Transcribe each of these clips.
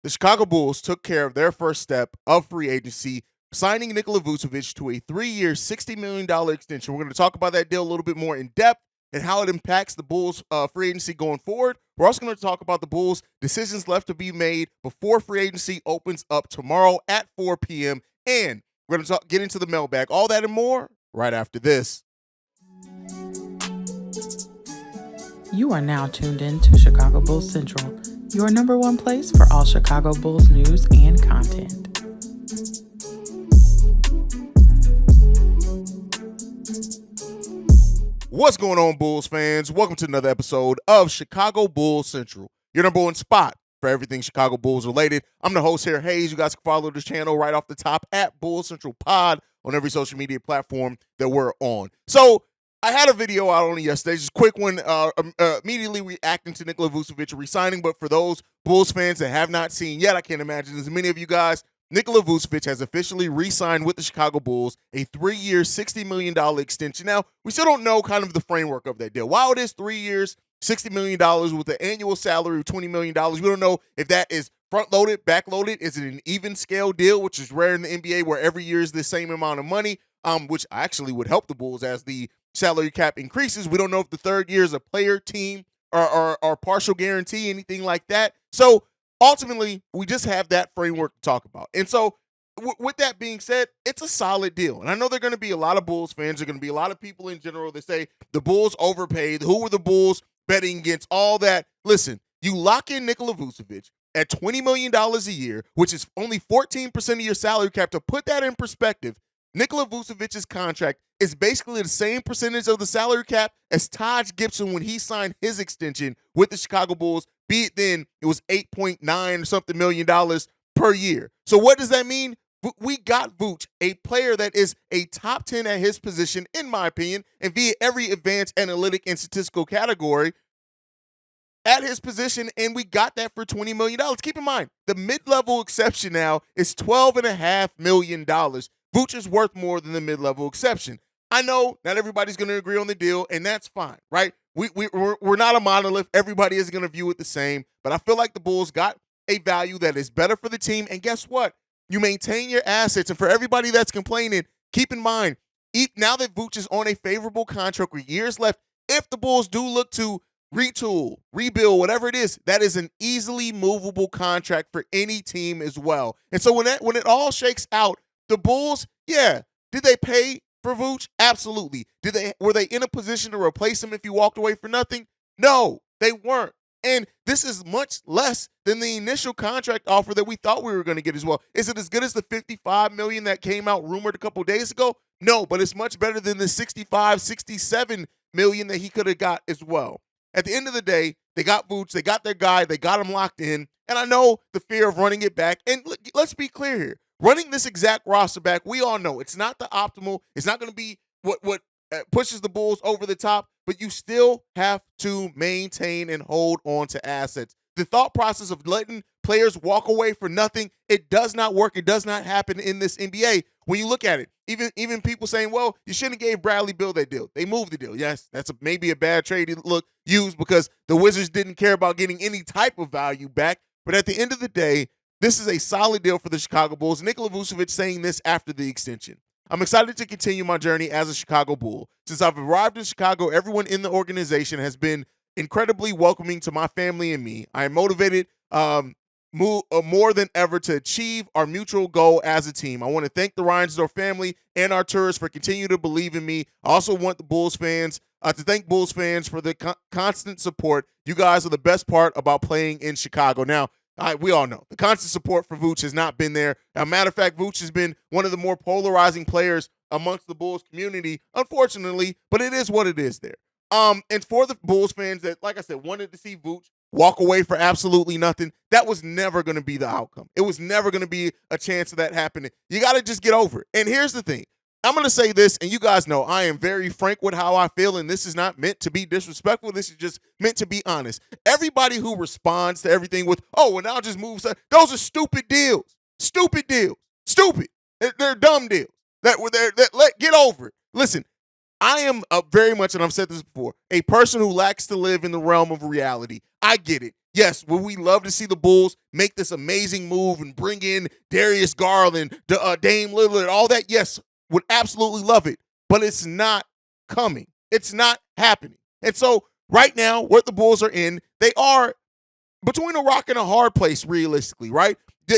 the Chicago Bulls took care of their first step of free agency, signing Nikola Vucevic to a 3-year, $60 million extension. We're going to talk about that deal a little bit more in depth and how it impacts the Bulls' free agency going forward. We're also going to talk about the Bulls' decisions left to be made before free agency opens up tomorrow at 4 p.m. And we're going to get into the mailbag. All that and more right after this. You are now tuned in to Chicago Bulls Central, your number one place for all Chicago Bulls news and content. What's going on, Bulls fans? Welcome to another episode of Chicago Bulls Central, your number one spot for everything Chicago Bulls related. I'm the host here, Haize. You guys can follow this channel right off the top at Bulls Central Pod on every social media platform that we're on. So I had a video out on it yesterday, just a quick one, immediately reacting to Nikola Vucevic resigning. But for those Bulls fans that have not seen yet, I can't imagine as many of you guys, Nikola Vucevic has officially re-signed with the Chicago Bulls, a 3-year, $60 million extension. Now, we still don't know kind of the framework of that deal. While it is 3 years, $60 million with an annual salary of $20 million, we don't know if that is front-loaded, back-loaded. Is it an even scale deal, which is rare in the NBA where every year is the same amount of money, which actually would help the Bulls as the salary cap increases. We don't know if the third year is a player, team, or partial guarantee, anything like that. So ultimately, we just have that framework to talk about. And so with that being said, it's a solid deal. And I know there are going to be a lot of Bulls fans. There are going to be a lot of people in general that say the Bulls overpaid. Who were the Bulls betting against? All that. Listen, you lock in Nikola Vucevic at $20 million a year, which is only 14% of your salary cap. To put that in perspective, Nikola Vucevic's contract is basically the same percentage of the salary cap as Taj Gibson when he signed his extension with the Chicago Bulls. Be it then, it was $8.9 or something million per year. So what does that mean? We got Vooch, a player that is a top 10 at his position, in my opinion, and via every advanced analytic and statistical category at his position, and we got that for $20 million. Keep in mind, the mid-level exception now is $12.5 million. Vooch is worth more than the mid-level exception. I know not everybody's going to agree on the deal, and that's fine, right? We're not a monolith. Everybody isn't going to view it the same, but I feel like the Bulls got a value that is better for the team, and guess what? You maintain your assets, and for everybody that's complaining, keep in mind, now that Vooch is on a favorable contract with years left, if the Bulls do look to retool, rebuild, whatever it is, that is an easily movable contract for any team as well. And so when it all shakes out, the Bulls, yeah, did they pay for Vooch? Absolutely. Were they in a position to replace him if he walked away for nothing? No, they weren't. And this is much less than the initial contract offer that we thought we were going to get as well. Is it as good as the $55 million that came out rumored a couple days ago? No, but it's much better than the $65, $67 million that he could have got as well. At the end of the day, they got Vooch, they got their guy, they got him locked in. And I know the fear of running it back. And let's be clear here. Running this exact roster back, we all know it's not the optimal. It's not going to be what pushes the Bulls over the top, but you still have to maintain and hold on to assets. The thought process of letting players walk away for nothing, it does not work. It does not happen in this NBA. When you look at it, even people saying, well, you shouldn't have gave Bradley Beal that deal. They moved the deal. Yes, that's maybe a bad trade used because the Wizards didn't care about getting any type of value back. But at the end of the day, this is a solid deal for the Chicago Bulls. Nikola Vucevic saying this after the extension. I'm excited to continue my journey as a Chicago Bull. Since I've arrived in Chicago, everyone in the organization has been incredibly welcoming to my family and me. I am motivated more than ever to achieve our mutual goal as a team. I want to thank the Reinsdorf family and our tourists for continuing to believe in me. I also want the Bulls fans to thank Bulls fans for the constant support. You guys are the best part about playing in Chicago. Now, we all know the constant support for Vooch has not been there. As a matter of fact, Vooch has been one of the more polarizing players amongst the Bulls community, unfortunately, but it is what it is there. And for the Bulls fans that, like I said, wanted to see Vooch walk away for absolutely nothing, that was never going to be the outcome. It was never going to be a chance of that happening. You got to just get over it. And here's the thing. I'm going to say this, and you guys know I am very frank with how I feel, and this is not meant to be disrespectful. This is just meant to be honest. Everybody who responds to everything with, oh, well, now I'll just move, those are stupid deals. Stupid deals. Stupid. They're dumb deals. Get over it. Listen, I am very much, and I've said this before, a person who lacks to live in the realm of reality. I get it. Yes, would we love to see the Bulls make this amazing move and bring in Darius Garland, Dame Lillard, all that? Yes, would absolutely love it, but it's not coming. It's not happening. And so right now, what the Bulls are in, they are between a rock and a hard place, realistically, right?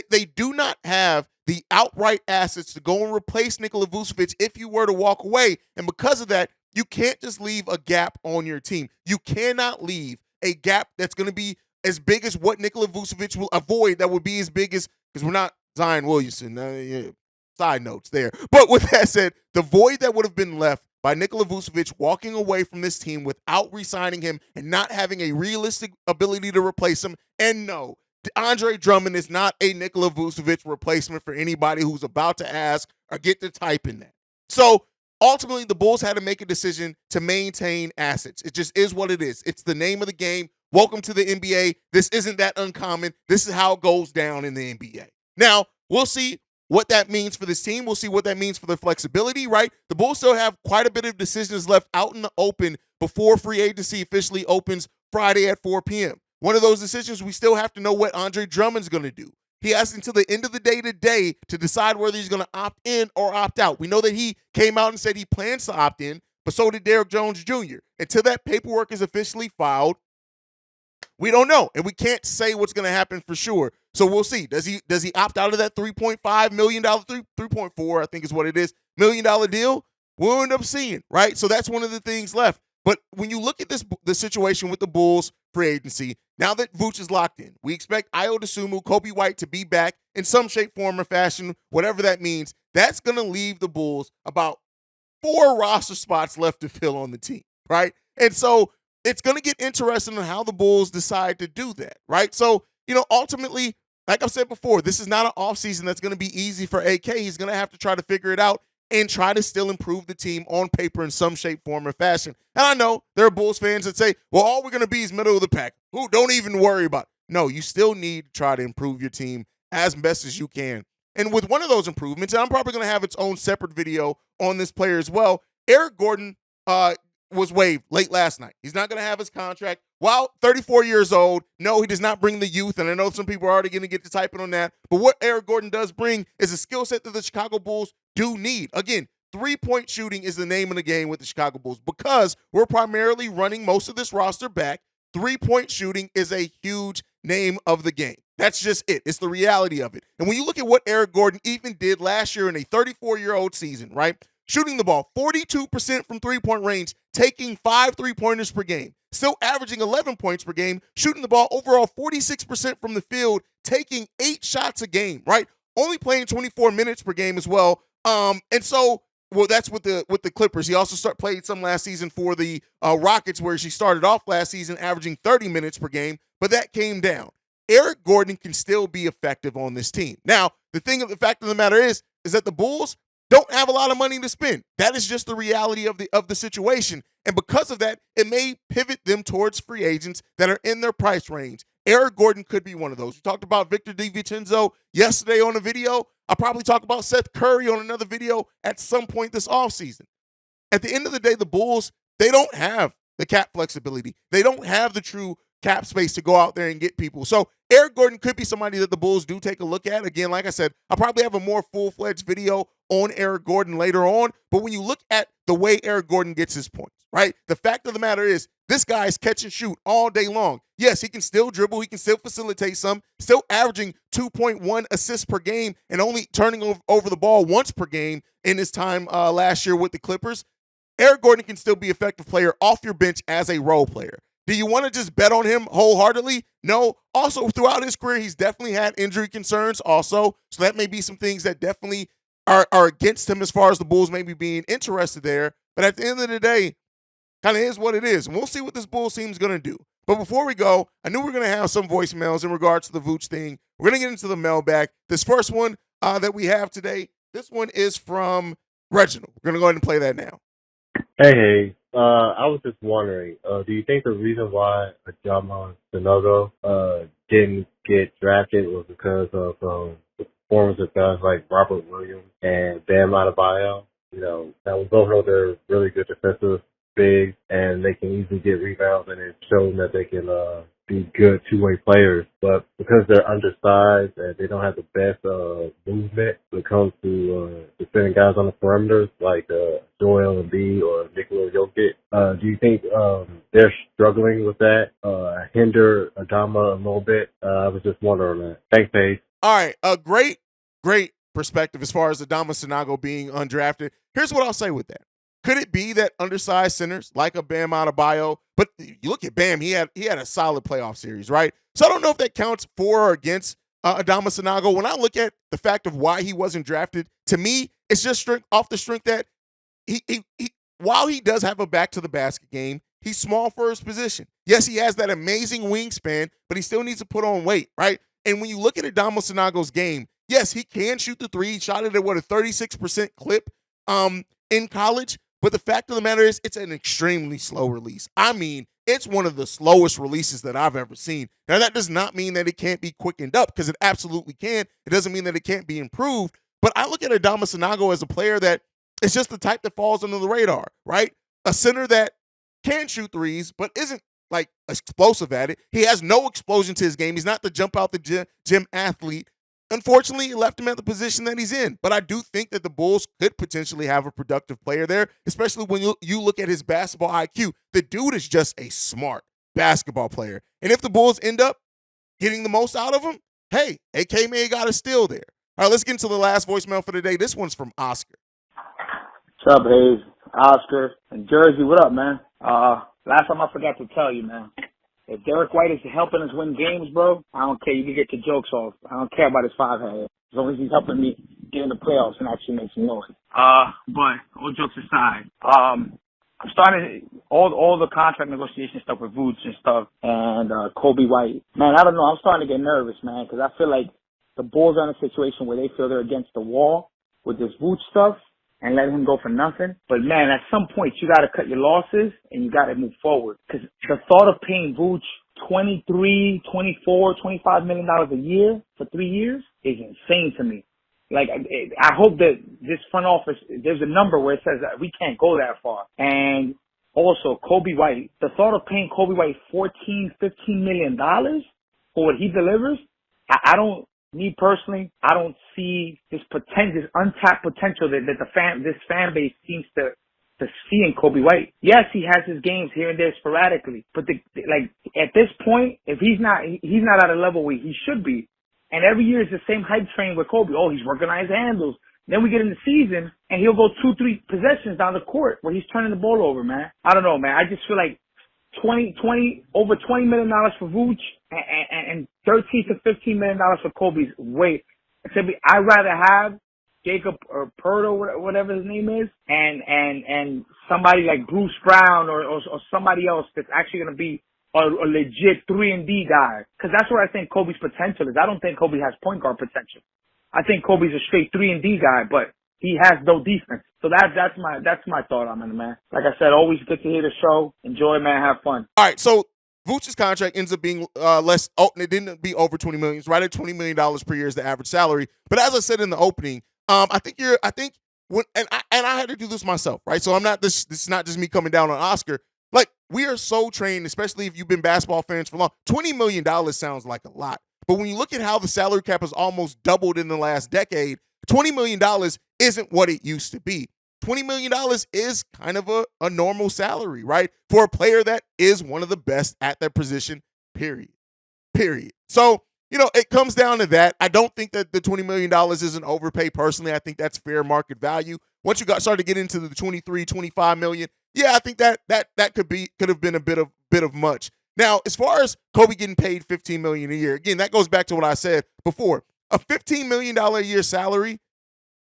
They do not have the outright assets to go and replace Nikola Vucevic if you were to walk away. And because of that, you can't just leave a gap on your team. You cannot leave a gap that's going to be as big as what Nikola Vucevic will avoid, that would be as big as, because we're not Zion Williamson. Yeah, side notes there. But with that said, the void that would have been left by Nikola Vucevic walking away from this team without re-signing him and not having a realistic ability to replace him. And no, Andre Drummond is not a Nikola Vucevic replacement for anybody who's about to ask or get to type in that. So ultimately, the Bulls had to make a decision to maintain assets. It just is what it is. It's the name of the game. Welcome to the NBA. This isn't that uncommon. This is how it goes down in the NBA. Now, we'll see what that means for this team. We'll see what that means for their flexibility, right? The Bulls still have quite a bit of decisions left out in the open before free agency officially opens Friday at 4 p.m. One of those decisions, we still have to know what Andre Drummond's going to do. He has until the end of the day today to decide whether he's going to opt in or opt out. We know that he came out and said he plans to opt in, but so did Derrick Jones Jr. Until that paperwork is officially filed, we don't know, and we can't say what's going to happen for sure. So we'll see. Does he opt out of that $3.5 million, 3.4, I think is what it is, $1 million deal? We'll end up seeing, right? So that's one of the things left. But when you look at the situation with the Bulls free agency, now that Vooch is locked in, we expect Ayo Dosunmu, Kobe White to be back in some shape, form, or fashion, whatever that means. That's going to leave the Bulls about 4 roster spots left to fill on the team, right? And so it's going to get interesting on how the Bulls decide to do that, right? So, ultimately, like I've said before, this is not an offseason that's going to be easy for AK. He's going to have to try to figure it out and try to still improve the team on paper in some shape, form, or fashion. And I know there are Bulls fans that say, well, all we're going to be is middle of the pack. Who don't even worry about it. No, you still need to try to improve your team as best as you can. And with one of those improvements, and I'm probably going to have its own separate video on this player as well, Eric Gordon was waived late last night. He's not going to have his contract. While 34 years old, no, he does not bring the youth, and I know some people are already going to get to typing on that, but what Eric Gordon does bring is a skill set that the Chicago Bulls do need. Again, three-point shooting is the name of the game with the Chicago Bulls because we're primarily running most of this roster back. Three-point shooting is a huge name of the game. That's just it. It's the reality of it. And when you look at what Eric Gordon even did last year in a 34-year-old season, right? Shooting the ball 42% from three-point range, taking 5 3-pointers per game, still averaging 11 points per game, shooting the ball overall 46% from the field, taking 8 shots a game, right? Only playing 24 minutes per game as well. And so, well, that's with the Clippers. He also played some last season for the Rockets, where she started off last season averaging 30 minutes per game, but that came down. Eric Gordon can still be effective on this team. Now, the fact of the matter is that the Bulls don't have a lot of money to spend. That is just the reality of the situation. And because of that, it may pivot them towards free agents that are in their price range. Eric Gordon could be one of those. We talked about Victor DiVincenzo yesterday on a video. I'll probably talk about Seth Curry on another video at some point this offseason. At the end of the day, the Bulls, they don't have the cap flexibility. They don't have the true cap space to go out there and get people. So Eric Gordon could be somebody that the Bulls do take a look at. Again, like I said, I'll probably have a more full-fledged video on Eric Gordon later on. But when you look at the way Eric Gordon gets his points, right? The fact of the matter is this guy is catch and shoot all day long. Yes, he can still dribble. He can still facilitate some, still averaging 2.1 assists per game and only turning over the ball once per game in his time last year with the Clippers. Eric Gordon can still be an effective player off your bench as a role player. Do you want to just bet on him wholeheartedly? No. Also, throughout his career, he's definitely had injury concerns also. So that may be some things that definitely are against him as far as the Bulls maybe being interested there. But at the end of the day, kind of is what it is. And we'll see what this Bulls team is going to do. But before we go, I knew we were going to have some voicemails in regards to the Vooch thing. We're going to get into the mailbag. This first one that we have today, this one is from Reginald. We're going to go ahead and play that now. Hey, I was just wondering, do you think the reason why Ajama Sanogo didn't get drafted was because of the performance of guys like Robert Williams and Bam Adebayo? You know, that we both know they're really good defensive big and they can easily get rebounds, and it's shown that they can be good two-way players. But because they're undersized and they don't have the best movement when it comes to defending guys on the perimeters like Joel Embiid or Nikola Vucevic, do you think they're struggling with that, hinder Adama a little bit? I was just wondering that. Thanks, Paige. All right, a great perspective as far as Adama Sinago being undrafted. Here's what I'll say with that. Could it be that undersized centers like a Bam Adebayo, but you look at Bam, he had a solid playoff series, right? So I don't know if that counts for or against Adama Sinago. When I look at the fact of why he wasn't drafted, to me, it's just off the strength that he while he does have a back to the basket game, he's small for his position. Yes, he has that amazing wingspan, but he still needs to put on weight, right? And when you look at Adama Sinago's game, yes, he can shoot the three. He shot it at a 36% clip in college. But the fact of the matter is, it's an extremely slow release. I mean, it's one of the slowest releases that I've ever seen. Now, that does not mean that it can't be quickened up, because it absolutely can. It doesn't mean that it can't be improved. But I look at Adama Sinago as a player that is just the type that falls under the radar, right? A center that can shoot threes, but isn't like explosive at it. He has no explosion to his game. He's not the jump out the gym athlete. Unfortunately, it left him at the position that he's in. But I do think that the Bulls could potentially have a productive player there, especially when you look at his basketball IQ. The dude is just a smart basketball player. And if the Bulls end up getting the most out of him, hey, AK may got a steal there. All right, let's get into the last voicemail for the day. This one's from Oscar. What's up, Haize? Oscar in Jersey. What up, man? Last time I forgot to tell you, man. If Derek White is helping us win games, bro, I don't care. You can get your jokes off. I don't care about his 5-head. As long as he's helping me get in the playoffs and actually make some noise. But all jokes aside, I'm starting all the contract negotiation stuff with Vooch and stuff and Kobe White. Man, I don't know. I'm starting to get nervous, man, because I feel like the Bulls are in a situation where they feel they're against the wall with this Vooch stuff and letting him go for nothing. But, man, at some point, you got to cut your losses and you got to move forward. Because the thought of paying Vooch $23, $24, $25 million a year for 3 years is insane to me. Like, I hope that this front office, there's a number where it says that we can't go that far. And also, Kobe White, the thought of paying Kobe White $14, $15 million for what he delivers, I don't, me personally, I don't see this potential, this untapped potential that this fan base seems to see in Kobe White. Yes, he has his games here and there sporadically, but at this point, if he's not at a level where he should be, and every year it's the same hype train with Kobe. Oh, he's working on his handles. Then we get in the season and he'll go 2-3 possessions down the court where he's turning the ball over, man. I don't know, man. I just feel like over $20 million for Vooch and $13 to $15 million for Kobe's way. I'd rather have Jacob or Purtle, whatever his name is, and somebody like Bruce Brown or somebody else that's actually going to be a legit 3-and-D guy. Because that's where I think Kobe's potential is. I don't think Kobe has point guard potential. I think Kobe's a straight 3-and-D guy, but he has no defense. So that's my thought on it, man. Like I said, always good to hear the show. Enjoy, man. Have fun. All right, so Vooch's contract ends up being less. Oh, it didn't be over $20 million. It's right at $20 million per year is the average salary. But as I said in the opening, I think I had to do this myself, right? So this is not just me coming down on Oscar. Like, we are so trained, especially if you've been basketball fans for long. $20 million sounds like a lot. But when you look at how the salary cap has almost doubled in the last decade, $20 million isn't what it used to be. $20 million is kind of a normal salary, right? For a player that is one of the best at their position, period. So, it comes down to that. I don't think that the $20 million is an overpay personally. I think that's fair market value. Once you start to get into the 23, 25 million, yeah, I think that could have been a bit of much. Now, as far as Kobe getting paid $15 million a year, again, that goes back to what I said before. A $15 million a year salary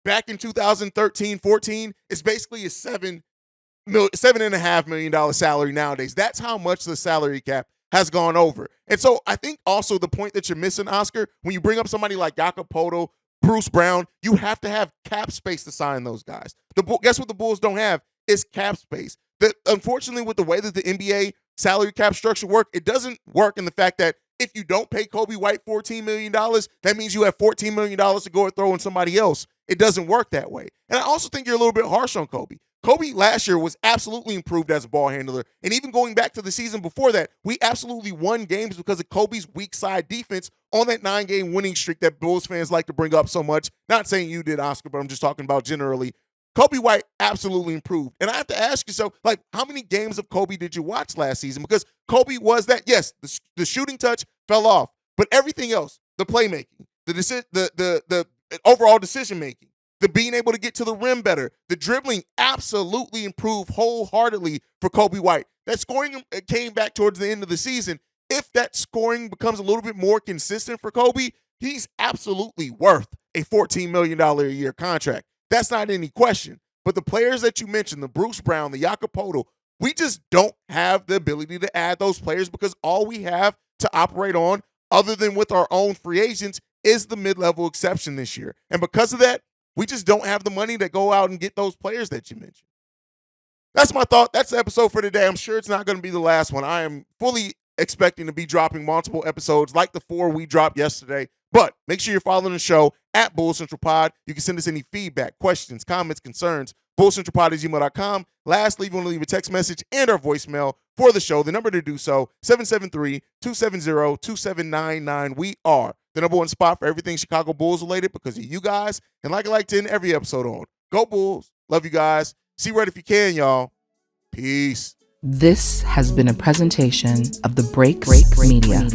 back in 2013-14 is basically a $7.5 million salary nowadays. That's how much the salary cap has gone over. And so I think also the point that you're missing, Oscar, when you bring up somebody like Jakob Poeltl, Bruce Brown, you have to have cap space to sign those guys. Guess what the Bulls don't have is cap space. Unfortunately, with the way that the NBA salary cap structure work, it doesn't work in the fact that if you don't pay Kobe White $14 million, that means you have $14 million to go and throw in somebody else. It doesn't work that way. And I also think you're a little bit harsh on Kobe. Kobe last year was absolutely improved as a ball handler. And even going back to the season before that, we absolutely won games because of Kobe's weak side defense on that 9-game winning streak that Bulls fans like to bring up so much. Not saying you did, Oscar, but I'm just talking about generally. Kobe White absolutely improved. And I have to ask yourself, like, how many games of Kobe did you watch last season? Because Kobe was that, yes, the shooting touch fell off, but everything else, the playmaking, the overall decision making, the being able to get to the rim better, the dribbling absolutely improved wholeheartedly for Kobe White. That scoring came back towards the end of the season. If that scoring becomes a little bit more consistent for Kobe, he's absolutely worth a $14 million a year contract. That's not any question. But the players that you mentioned, the Bruce Brown, the Jakob Poeltl, we just don't have the ability to add those players because all we have to operate on, other than with our own free agents, is the mid-level exception this year. And because of that, we just don't have the money to go out and get those players that you mentioned. That's my thought. That's the episode for today. I'm sure it's not going to be the last one. I am fully expecting to be dropping multiple episodes like the 4 we dropped yesterday. But make sure you're following the show at Bull Central Pod. You can send us any feedback, questions, comments, concerns, bullcentralpod@gmail.com. Lastly, if you want to leave a text message and our voicemail for the show, the number to do so, 773-270-2799. We are the number one spot for everything Chicago Bulls related because of you guys. And like I like to end every episode on, go Bulls. Love you guys. See Red if you can, y'all. Peace. This has been a presentation of the Break Media.